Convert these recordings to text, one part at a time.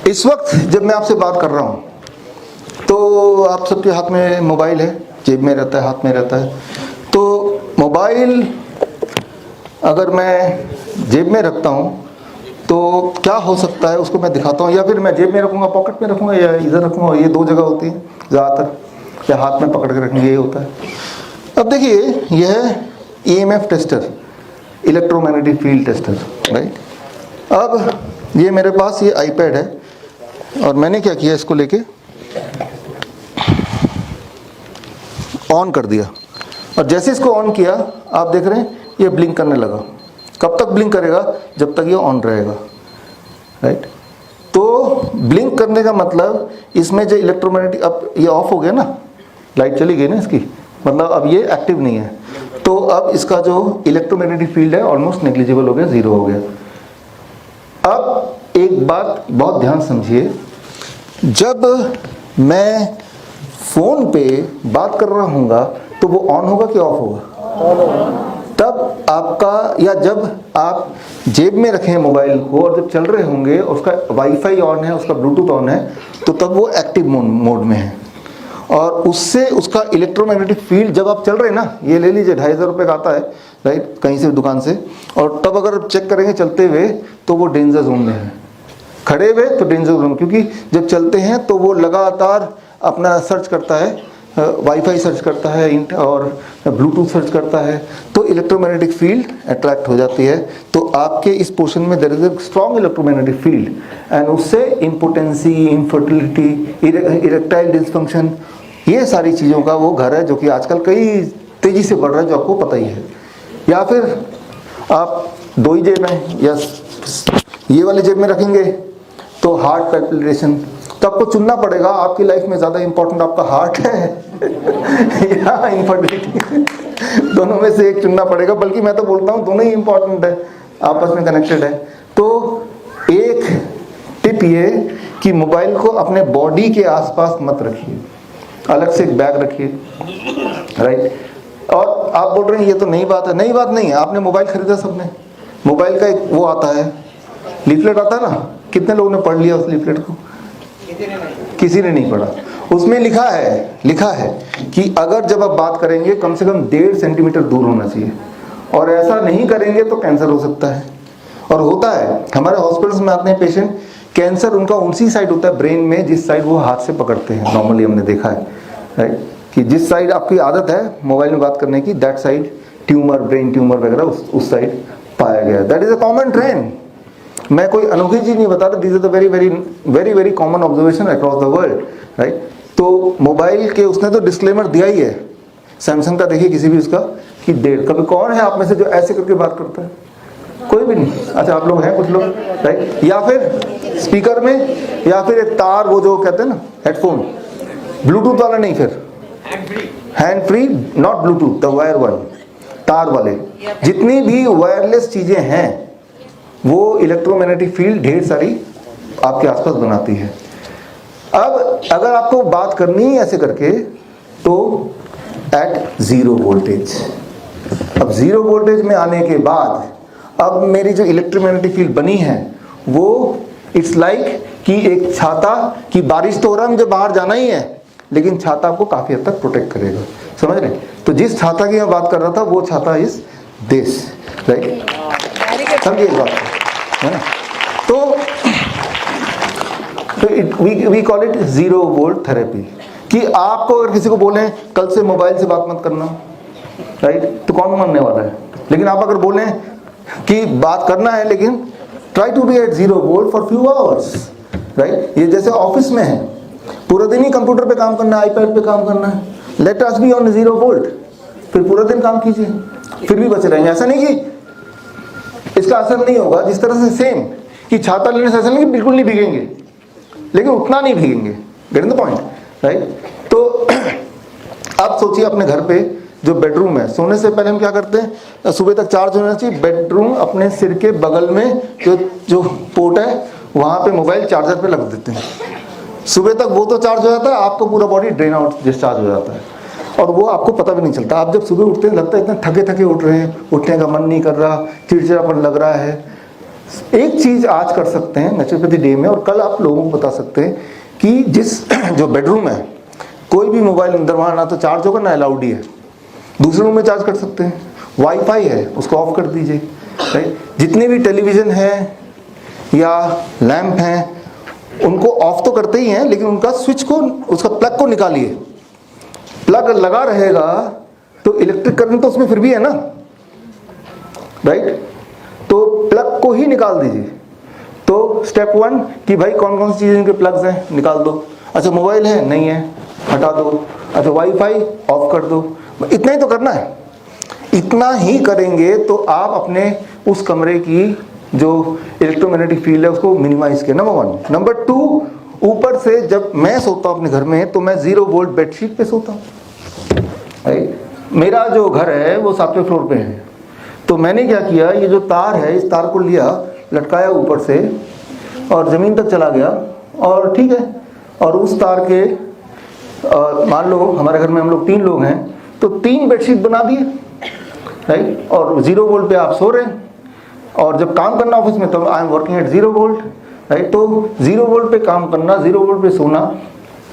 इस वक्त जब मैं आपसे बात कर रहा हूँ तो आप सबके हाथ में मोबाइल है, जेब में रहता है, हाथ में रहता है। तो मोबाइल अगर मैं जेब में रखता हूँ तो क्या हो सकता है उसको मैं दिखाता हूँ, या फिर मैं जेब में रखूँगा, पॉकेट में रखूँगा, या इधर रखूँगा। ये दो जगह होती है ज़्यादातर, या हाथ में पकड़ के रखेंगे, ये होता है। अब देखिए, यह है EMF tester, electromagnetic field tester, right. अब ये मेरे पास ये आईपैड है और मैंने क्या किया, इसको लेके ऑन कर दिया, और जैसे इसको ऑन किया आप देख रहे हैं ये ब्लिंक करने लगा। कब तक ब्लिंक करेगा? जब तक ये ऑन रहेगा, राइट। तो ब्लिंक करने का मतलब इसमें जो इलेक्ट्रोमैग्नेटिक, अब ये ऑफ हो गया ना, लाइट चली गई ना इसकी, मतलब अब ये एक्टिव नहीं है। तो अब इसका जो इलेक्ट्रोमैग्नेटिक फील्ड है ऑलमोस्ट नेग्लिजिबल हो गया, जीरो हो गया। अब एक बात बहुत ध्यान समझिए, जब मैं फोन पे बात कर रहा हूँगा तो वो ऑन होगा कि ऑफ होगा? तब आपका, या जब आप जेब में रखें मोबाइल को और जब चल रहे होंगे, उसका वाईफाई ऑन है, उसका ब्लूटूथ ऑन है, तो तब वो एक्टिव मोड में है। और उससे उसका इलेक्ट्रोमैग्नेटिक फील्ड, जब आप चल रहे हैं ना, ये ले लीजिए 2,500 रुपये का आता है, राइट, कहीं से दुकान से, और तब अगर चेक करेंगे चलते हुए तो वो डेंजर जोन में है। खड़े हुए तो डेंजर जोन, क्योंकि जब चलते हैं तो वो लगातार अपना सर्च करता है, वाईफाई सर्च करता है और ब्लूटूथ सर्च करता है, तो इलेक्ट्रोमैग्नेटिक फील्ड अट्रैक्ट हो जाती है। तो आपके इस पोर्शन में there is a strong electromagnetic field, and उससे इम्पोटेंसी, इनफर्टिलिटी, इरेक्टाइल डिसफंक्शन, ये सारी चीज़ों का वो घर है, जो कि आजकल कई तेज़ी से बढ़ रहा है, जो आपको पता ही है। या फिर आप दो ही जेब में, या ये वाले जेब में रखेंगे तो हार्ट पैल्पिटेशन, तो आपको चुनना पड़ेगा, आपकी लाइफ में ज़्यादा इंपॉर्टेंट आपका हार्ट है या इनफर्टिलिटी, दोनों में से एक चुनना पड़ेगा। बल्कि मैं तो बोलता हूँ दोनों ही इंपॉर्टेंट है, आपस में कनेक्टेड है। तो एक टिप ये कि मोबाइल को अपने बॉडी के आसपास मत रखिए, अलग से एक बैग रखिए, राइट। और आप बोल रहे हैं ये तो नई बात है, नई बात नहीं है। आपने मोबाइल खरीदा, सबने मोबाइल का एक वो आता है, लीफलेट आता है ना, कितने लोगों ने पढ़ लिया उस लीफलेट को? किसी ने नहीं पढ़ा। उसमें लिखा है कि अगर जब आप बात करेंगे कम से कम 1.5 सेंटीमीटर दूर होना चाहिए, और ऐसा नहीं करेंगे तो कैंसर हो सकता है। और होता है, हमारे हॉस्पिटल्स में आते हैं पेशेंट, कैंसर उनका उसी साइड होता है ब्रेन में जिस साइड वो हाथ से पकड़ते हैं। नॉर्मली हमने देखा है, राइट, कि जिस साइड आपकी आदत है मोबाइल में बात करने की, that side tumour, brain tumour वगैरह उस साइड पाया गया। That is a common trend. मैं कोई अनोखी चीज नहीं बता रहा, this is the very very very very common observation across the world, right. तो मोबाइल के उसने तो डिस्क्लेमर दिया ही है, सैमसंग का देखिए किसी भी उसका, कि 1.5। कभी कौन है आप में से जो ऐसे करके बात करता है? कोई भी नहीं। अच्छा, आप लोग हैं कुछ लोग, राइट। या फिर स्पीकर में, या फिर एक तार, वो जो कहते हैं ना हेडफोन, ब्लूटूथ वाला नहीं, फिर hand free, not Bluetooth, the wire one, तार वाले। जितनी भी वायरलेस चीजें हैं वो इलेक्ट्रोमैग्नेटिक फील्ड ढेर सारी आपके आसपास बनाती है। अब अगर आपको बात करनी है ऐसे करके, तो एट जीरो वोल्टेज, अब जीरो वोल्टेज में आने के बाद अब मेरी जो इलेक्ट्रोमैग्नेटिक फील्ड बनी है वो इट्स लाइक कि एक छाता, की बारिश तो हो रहा है, मुझे बाहर जाना ही है, लेकिन छाता आपको काफी हद तक प्रोटेक्ट करेगा, समझ रहे? तो जिस छाता की मैं बात कर रहा था वो छाता इज दिस, राइट। समझिए इस बात है ना। तो we call it zero volt therapy, कि आपको अगर किसी को बोलें कल से मोबाइल से बात मत करना, राइट, तो कौन मानने वाला है? लेकिन आप अगर बोलें कि बात करना है, लेकिन try to be at zero volt for few hours, right. ये जैसे ऑफिस में है, पूरा दिन ही कंप्यूटर पे काम करना है, आईपैड पे काम करना है, let us be on zero volt, फिर पूरा दिन काम कीजिए, फिर भी बचे रहेंगे। ऐसा नहीं कि इसका असर नहीं होगा, जिस तरह से सेम कि छाता लेने से ऐसा नहीं कि बिल्कुल नहीं भीगेंगे, लेकिन उतना नहीं भीगेंगे, get in the point, right. तो आप सोचिए अपने घर पे जो बेडरूम है, सोने से पहले हम क्या करते हैं, सुबह तक चार्ज होना चाहिए बेडरूम, अपने सिर के बगल में जो पोर्ट है वहां पे मोबाइल चार्जर पे लग देते हैं। सुबह तक वो तो चार्ज हो जाता है, आपको पूरा बॉडी ड्रेन आउट डिस्चार्ज हो जाता है, और वो आपको पता भी नहीं चलता। आप जब सुबह उठते हैं लगता है इतना थके थके उठ रहे हैं, उठने का मन नहीं कर रहा, चिड़चिड़ापन लग रहा है, एक चीज आज कर सकते हैं नेचुरोपैथी डे में, और कल आप लोगों को बता सकते हैं कि जिस जो बेडरूम है, कोई भी मोबाइल अंदर वहाँ ना तो चार्ज होगा ना अलाउड ही है, दूसरे रूम में चार्ज कर सकते हैं। वाईफाई है उसको ऑफ कर दीजिए, राइट। जितने भी टेलीविज़न है या लैंप हैं उनको ऑफ तो करते ही हैं, लेकिन उनका स्विच को, उसका प्लग को निकालिए। प्लग लगा रहेगा तो इलेक्ट्रिक करंट तो उसमें फिर भी है ना, राइट। तो प्लग को ही निकाल दीजिए। तो स्टेप 1 कि भाई कौन कौन सी चीज़ें इनके प्लग्स हैं, निकाल दो। अच्छा मोबाइल है, नहीं है, हटा दो। अच्छा वाईफाई ऑफ कर दो। इतना ही तो करना है। इतना ही करेंगे तो आप अपने उस कमरे की जो इलेक्ट्रोमैग्नेटिक फील्ड है उसको मिनिमाइज किया, नंबर 1। नंबर 2, ऊपर से जब मैं सोता हूँ अपने घर में तो मैं 0 वोल्ट बेडशीट पे सोता हूँ। मेरा जो घर है वो 7वें फ्लोर पे है, तो मैंने क्या किया, ये जो तार है इस तार को लिया, लटकाया ऊपर से और ज़मीन तक चला गया, और ठीक है। और उस तार के मान लो हमारे घर में हम लोग 3 लोग हैं तो 3 बेडशीट बना दिए, राइट। और 0 वोल्ट पे आप सो रहे हैं, और जब काम करना ऑफिस में तो I am working at 0 volt, right. तो 0 वोल्ट पे काम करना, 0 वोल्ट पे सोना।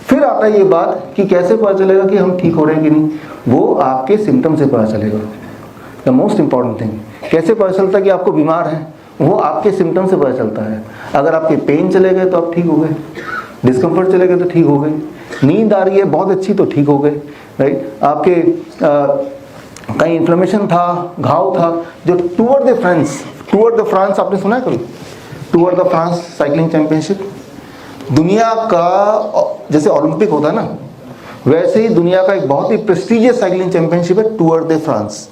फिर आता है ये बात कि कैसे पता चलेगा कि हम ठीक हो रहे हैं कि नहीं, वो आपके सिम्टम से पता चलेगा। द मोस्ट इंपॉर्टेंट थिंग, कैसे पता चलता है कि आपको बीमार है, वो आपके सिम्टम से पता चलता है। अगर आपके पेन चले गए तो आप ठीक हो गए, डिस्कम्फर्ट चले गए तो ठीक हो गए, नींद आ रही है बहुत अच्छी तो ठीक हो गए, राइट। आपके कहीं इन्फ्लेमेशन था, घाव था, जो टूर द फ्रांस आपने सुना है कभी? Tour the France cycling championship, दुनिया का जैसे ओलंपिक होता है ना, वैसे ही दुनिया का एक बहुत ही प्रेस्टीजियस साइकिलिंग चैंपियनशिप है टूर द फ्रांस।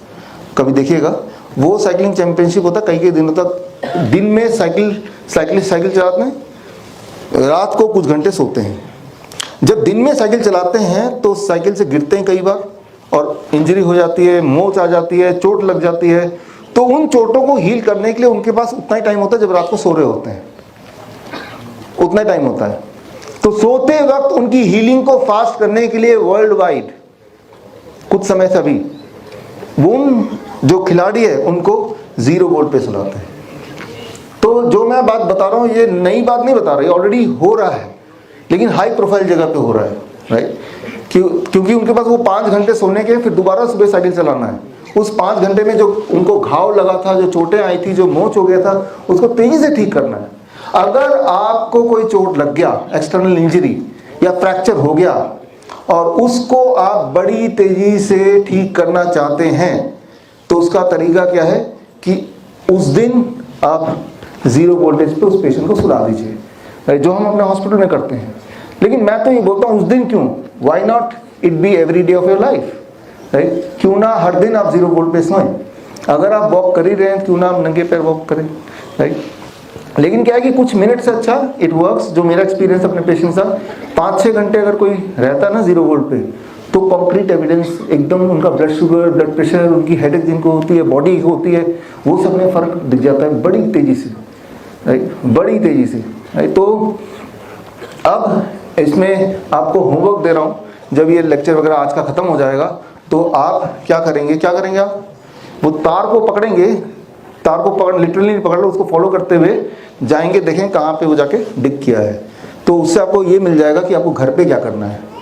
कभी देखिएगा, वो साइकिलिंग चैंपियनशिप होता है कई दिनों तक। दिन में साइकिल चलाते हैं, रात को कुछ घंटे सोते हैं। जब दिन में साइकिल चलाते हैं तो साइकिल से गिरते हैं कई बार और इंजरी हो जाती है, मोच आ जाती है, चोट लग जाती है। तो उन चोटों को हील करने के लिए उनके पास उतना ही टाइम होता है जब रात को सो रहे होते हैं, उतना ही टाइम होता है। तो सोते वक्त उनकी हीलिंग को फास्ट करने के लिए वर्ल्ड वाइड कुछ समय से अभी उन जो खिलाड़ी है उनको 0 वोल्ट पे सुलाते हैं। तो जो मैं बात बता रहा हूँ ये नई बात नहीं बता रही, ऑलरेडी हो रहा है, लेकिन हाई प्रोफाइल जगह पे हो रहा है, राइट। क्योंकि उनके पास वो 5 घंटे सोने के, फिर दोबारा सुबह साइकिल चलाना है। उस 5 घंटे में जो उनको घाव लगा था, जो चोटें आई थी, जो मोच हो गया था, उसको तेजी से ठीक करना है। अगर आपको कोई चोट लग गया, एक्सटर्नल इंजरी या फ्रैक्चर हो गया, और उसको आप बड़ी तेजी से ठीक करना चाहते हैं, तो उसका तरीका क्या है कि उस दिन आप 0 वोल्टेज पे उस पेशेंट को सुला दीजिए, जो हम अपने हॉस्पिटल में करते हैं। लेकिन मैं तो ये बोलता हूँ उस दिन क्यों, why not it be every day of your life, right. क्यों ना हर दिन आप 0 वोल्ट पे सोएं। अगर आप वॉक कर ही रहे हैं क्यों ना आप नंगे पैर वॉक करें, राइट। लेकिन क्या है कि कुछ मिनट से अच्छा इट वर्क्स। जो मेरा एक्सपीरियंस अपने पेशेंट का, 5-6 घंटे अगर कोई रहता है ना 0 वोल्ट पे, तो कॉन्क्रीट एविडेंस एकदम, उनका ब्लड शुगर, ब्लड प्रेशर, उनकी हेडेक जिनको होती है, बॉडी होती है, वो सब में फ़र्क दिख जाता है बड़ी तेज़ी से, राइट, बड़ी तेज़ी से, राइट। तो अब इसमें आपको होमवर्क दे रहा हूँ, जब ये लेक्चर वगैरह आज का ख़त्म हो जाएगा तो आप क्या करेंगे आप वो तार को पकड़ेंगे, तार को पकड़, लिटरली पकड़ लो, उसको फॉलो करते हुए जाएंगे, देखें कहाँ पे वो जाके डिग किया है। तो उससे आपको ये मिल जाएगा कि आपको घर पे क्या करना है।